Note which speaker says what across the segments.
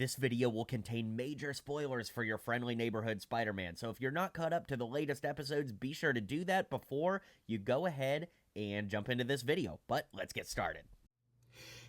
Speaker 1: This video will contain major spoilers for your friendly neighborhood Spider-Man, so if you're not caught up to the latest episodes, be sure to do that before you go ahead and jump into this video. But let's get started.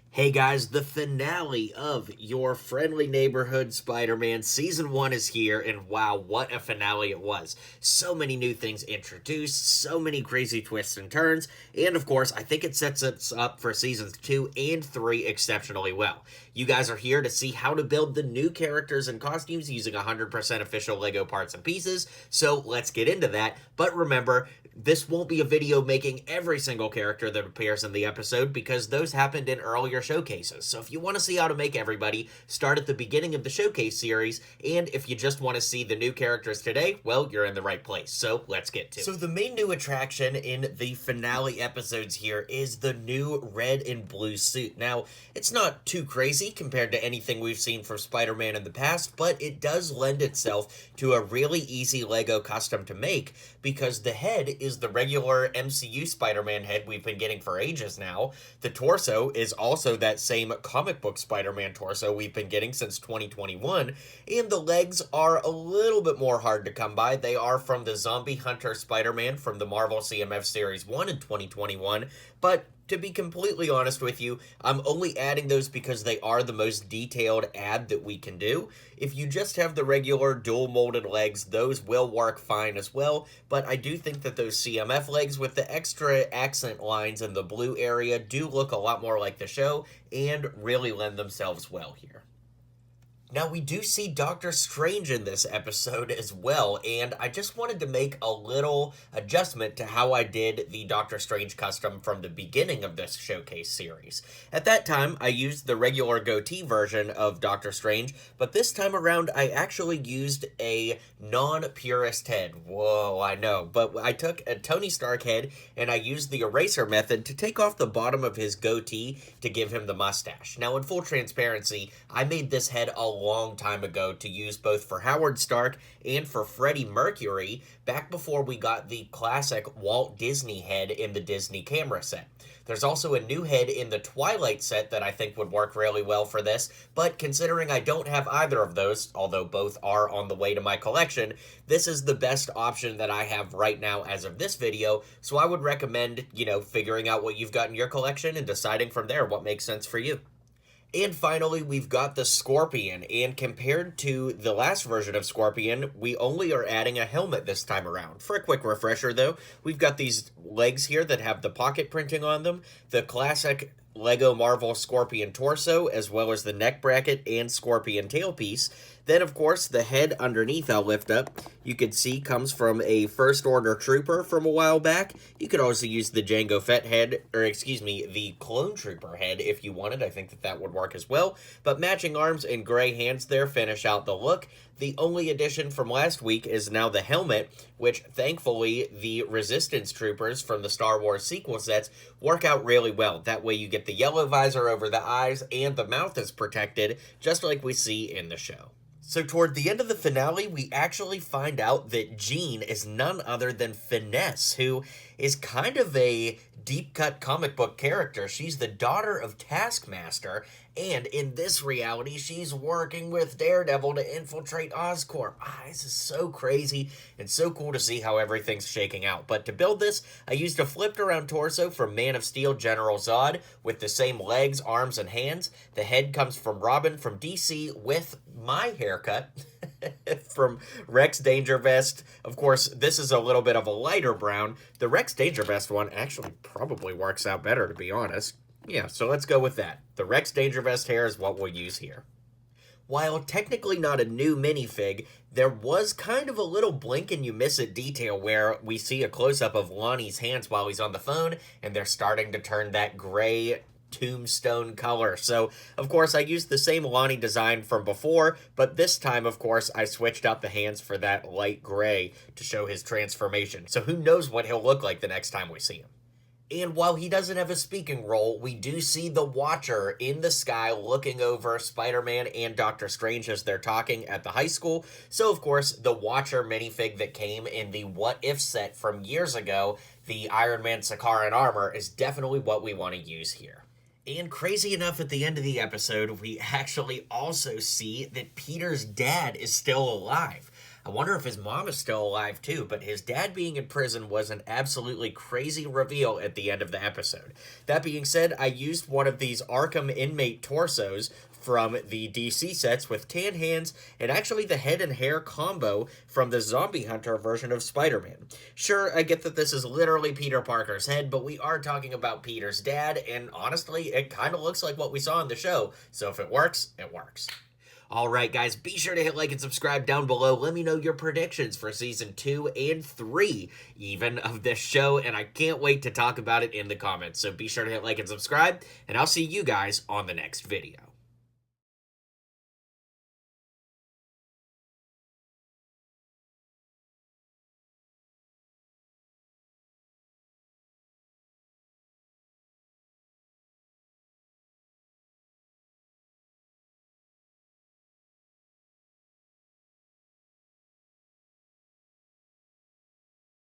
Speaker 1: Hey guys, the finale of your friendly neighborhood Spider-Man Season 1 is here, and wow, what a finale it was. So many new things introduced, so many crazy twists and turns, and of course, I think it sets us up for Seasons 2 and 3 exceptionally well. You guys are here to see how to build the new characters and costumes using 100% official LEGO parts and pieces, so let's get into that. But remember, this won't be a video making every single character that appears in the episode because those happened in earlier showcases. So if you want to see how to make everybody, start at the beginning of the showcase series, and if you just want to see the new characters today, well, you're in the right place. So let's get to it. So the main new attraction in the finale episodes here is the new red and blue suit. Now, it's not too crazy compared to anything we've seen from Spider-Man in the past, but it does lend itself to a really easy LEGO custom to make because the head is the regular MCU Spider-Man head we've been getting for ages now. The torso is also that same comic book Spider-Man torso we've been getting since 2021, and the legs are a little bit more hard to come by. They are from the Zombie Hunter Spider-Man from the Marvel CMF Series 1 in 2021, but to be completely honest with you, I'm only adding those because they are the most detailed add that we can do. If you just have the regular dual molded legs, those will work fine as well, but I do think that those CMF legs with the extra accent lines in the blue area do look a lot more like the show and really lend themselves well here. Now, we do see Doctor Strange in this episode as well, and I just wanted to make a little adjustment to how I did the Doctor Strange custom from the beginning of this showcase series. At that time, I used the regular goatee version of Doctor Strange, but this time around, I actually used a non-purist head. Whoa, I know, but I took a Tony Stark head, and I used the eraser method to take off the bottom of his goatee to give him the mustache. Now, in full transparency, I made this head a long time ago to use both for Howard Stark and for Freddie Mercury back before we got the classic Walt Disney head in the Disney camera set. There's also a new head in the Twilight set that I think would work really well for this, but considering I don't have either of those, although both are on the way to my collection, this is the best option that I have right now as of this video, so I would recommend, figuring out what you've got in your collection and deciding from there what makes sense for you. And finally, we've got the Scorpion, and compared to the last version of Scorpion, we only are adding a helmet this time around. For a quick refresher, though, we've got these legs here that have the pocket printing on them, the classic LEGO Marvel Scorpion torso, as well as the neck bracket and Scorpion tailpiece. Then, of course, the head underneath I'll lift up, you can see comes from a First Order Trooper from a while back. You could also use the Jango Fett head, the Clone Trooper head if you wanted. I think that would work as well. But matching arms and gray hands there finish out the look. The only addition from last week is now the helmet, which thankfully the Resistance Troopers from the Star Wars sequel sets work out really well. That way you get the yellow visor over the eyes and the mouth is protected, just like we see in the show. So toward the end of the finale, we actually find out that Jean is none other than Finesse, who is kind of a deep-cut comic book character. She's the daughter of Taskmaster, and in this reality, she's working with Daredevil to infiltrate Oscorp. This is so crazy and so cool to see how everything's shaking out. But to build this, I used a flipped-around torso from Man of Steel General Zod with the same legs, arms, and hands. The head comes from Robin from DC with my haircut from Rex Dangervest. Of course, this is a little bit of a lighter brown. The Rex Dangervest one actually probably works out better, to be honest. Yeah, so let's go with that. The Rex Dangervest hair is what we'll use here. While technically not a new minifig, there was kind of a little blink and you miss it detail where we see a close-up of Lonnie's hands while he's on the phone, and they're starting to turn that gray tombstone color. So, of course, I used the same Lonnie design from before, but this time, of course, I switched out the hands for that light gray to show his transformation. So who knows what he'll look like the next time we see him. And while he doesn't have a speaking role, we do see the Watcher in the sky looking over Spider-Man and Doctor Strange as they're talking at the high school. So, of course, the Watcher minifig that came in the What If set from years ago, the Iron Man Sakaran armor, is definitely what we want to use here. And crazy enough, at the end of the episode, we actually also see that Peter's dad is still alive. I wonder if his mom is still alive too, but his dad being in prison was an absolutely crazy reveal at the end of the episode. That being said, I used one of these Arkham inmate torsos from the DC sets with tan hands and actually the head and hair combo from the Zombie Hunter version of Spider-Man. Sure, I get that this is literally Peter Parker's head, but we are talking about Peter's dad, and honestly, it kind of looks like what we saw in the show, so if it works, it works. Alright guys, be sure to hit like and subscribe down below. Let me know your predictions for Season 2 and 3 even of this show, and I can't wait to talk about it in the comments. So be sure to hit like and subscribe, and I'll see you guys on the next video.